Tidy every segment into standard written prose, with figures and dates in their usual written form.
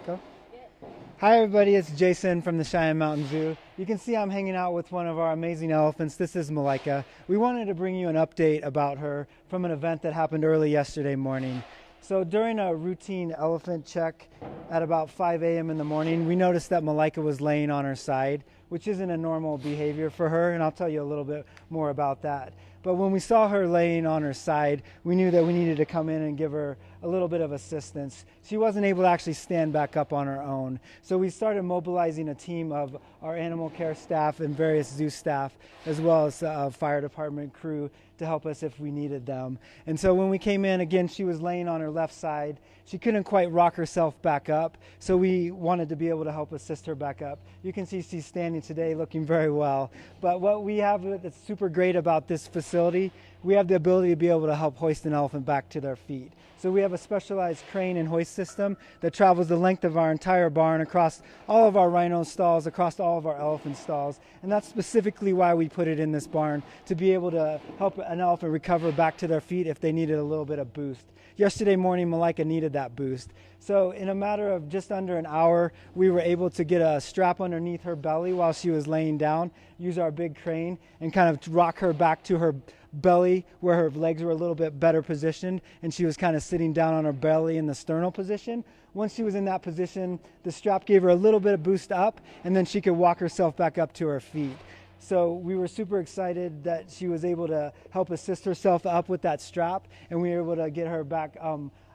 Go. Hi everybody, it's Jason from the Cheyenne Mountain Zoo. You can see I'm hanging out with one of our amazing elephants. This is Malaika. We wanted to bring you an update about her from an event that happened early yesterday morning. So during a routine elephant check at about 5 a.m. in the morning, we noticed that Malaika was laying on her side, which isn't a normal behavior for her, and I'll tell you a little bit more about that. But when we saw her laying on her side, we knew that we needed to come in and give her a little bit of assistance. She wasn't able to actually stand back up on her own. So we started mobilizing a team of our animal care staff and various zoo staff, as well as fire department crew, to help us if we needed them. And so when we came in, again, she was laying on her left side. She couldn't quite rock herself back up, so we wanted to be able to help assist her back up. You can see she's standing today looking very well. But what we have that's super great about this facility, we have the ability to be able to help hoist an elephant back to their feet. So we have a specialized crane and hoist system that travels the length of our entire barn, across all of our rhino stalls, across all of our elephant stalls. And that's specifically why we put it in this barn, to be able to help an elephant recover back to their feet if they needed a little bit of boost. Yesterday morning, Malaika needed that boost. So in a matter of just under an hour, we were able to get a strap underneath her belly while she was laying down, use our big crane, and kind of rock her back to her belly where her legs were a little bit better positioned, and she was kind of sitting down on her belly in the sternal position. Once she was in that position, the strap gave her a little bit of boost up, and then she could walk herself back up to her feet. So we were super excited that she was able to help assist herself up with that strap, and we were able to get her back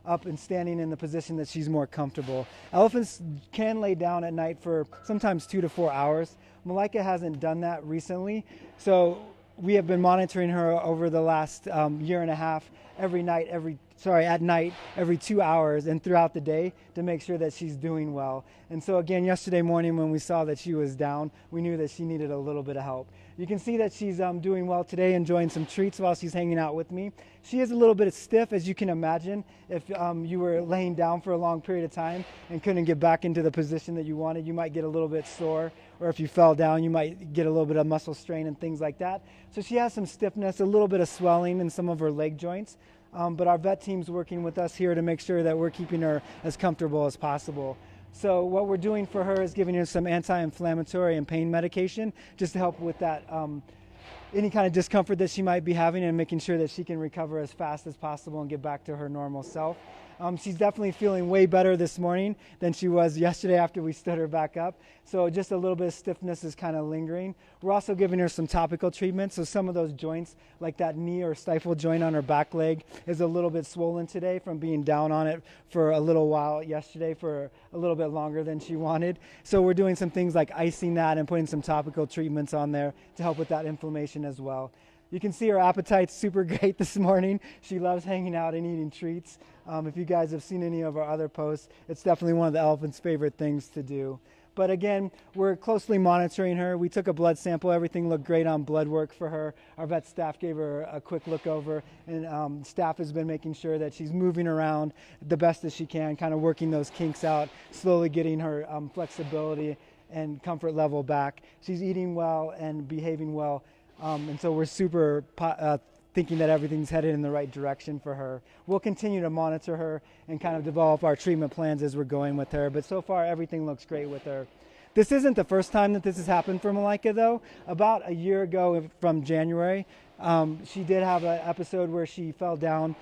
up and standing in the position that she's more comfortable. Elephants can lay down at night for sometimes 2 to 4 hours. Malaika hasn't done that recently, so we have been monitoring her over the last year and a half, at night, every 2 hours and throughout the day, to make sure that she's doing well. And so again, yesterday morning when we saw that she was down, we knew that she needed a little bit of help. You can see that she's doing well today, enjoying some treats while she's hanging out with me. She is a little bit stiff, as you can imagine. If you were laying down for a long period of time and couldn't get back into the position that you wanted, you might get a little bit sore, or if you fell down, you might get a little bit of muscle strain and things like that. So she has some stiffness, a little bit of swelling in some of her leg joints. But our vet team's working with us here to make sure that we're keeping her as comfortable as possible. So what we're doing for her is giving her some anti-inflammatory and pain medication, just to help with that any kind of discomfort that she might be having, and making sure that she can recover as fast as possible and get back to her normal self. She's definitely feeling way better this morning than she was yesterday after we stood her back up. So just a little bit of stiffness is kind of lingering. We're also giving her some topical treatment. So some of those joints, like that knee or stifle joint on her back leg, is a little bit swollen today from being down on it for a little while yesterday, for a little bit longer than she wanted. So we're doing some things like icing that and putting some topical treatments on there to help with that inflammation as well. You can see her appetite's super great this morning. She loves hanging out and eating treats. If you guys have seen any of our other posts, it's definitely one of the elephant's favorite things to do. But again, we're closely monitoring her. We took a blood sample. Everything looked great on blood work for her. Our vet staff gave her a quick look over, and staff has been making sure that she's moving around the best as she can, kind of working those kinks out, slowly getting her flexibility and comfort level back. She's eating well and behaving well. And so we're super thinking that everything's headed in the right direction for her. We'll continue to monitor her and kind of develop our treatment plans as we're going with her. But so far, everything looks great with her. This isn't the first time that this has happened for Malaika, though. About a year ago from January, she did have an episode where she fell down,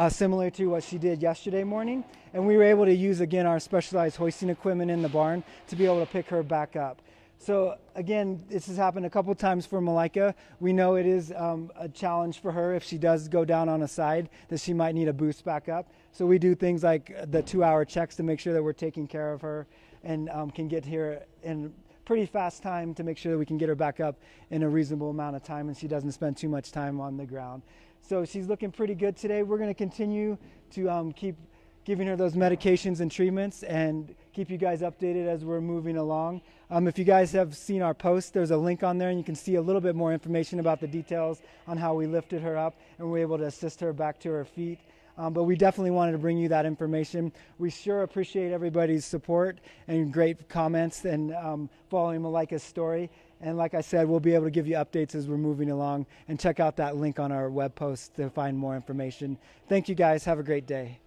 similar to what she did yesterday morning. And we were able to use, again, our specialized hoisting equipment in the barn to be able to pick her back up. So again, this has happened a couple times for Malaika. We know it is a challenge for her if she does go down on a side, that she might need a boost back up. So we do things like the 2-hour checks to make sure that we're taking care of her, and can get here in pretty fast time to make sure that we can get her back up in a reasonable amount of time and she doesn't spend too much time on the ground. So she's looking pretty good today. We're going to continue to keep giving her those medications and treatments and keep you guys updated as we're moving along. If you guys have seen our post, there's a link on there and you can see a little bit more information about the details on how we lifted her up and we're able to assist her back to her feet. But we definitely wanted to bring you that information. We sure appreciate everybody's support and great comments and following Malaika's story. And like I said, we'll be able to give you updates as we're moving along, and check out that link on our web post to find more information. Thank you guys. Have a great day.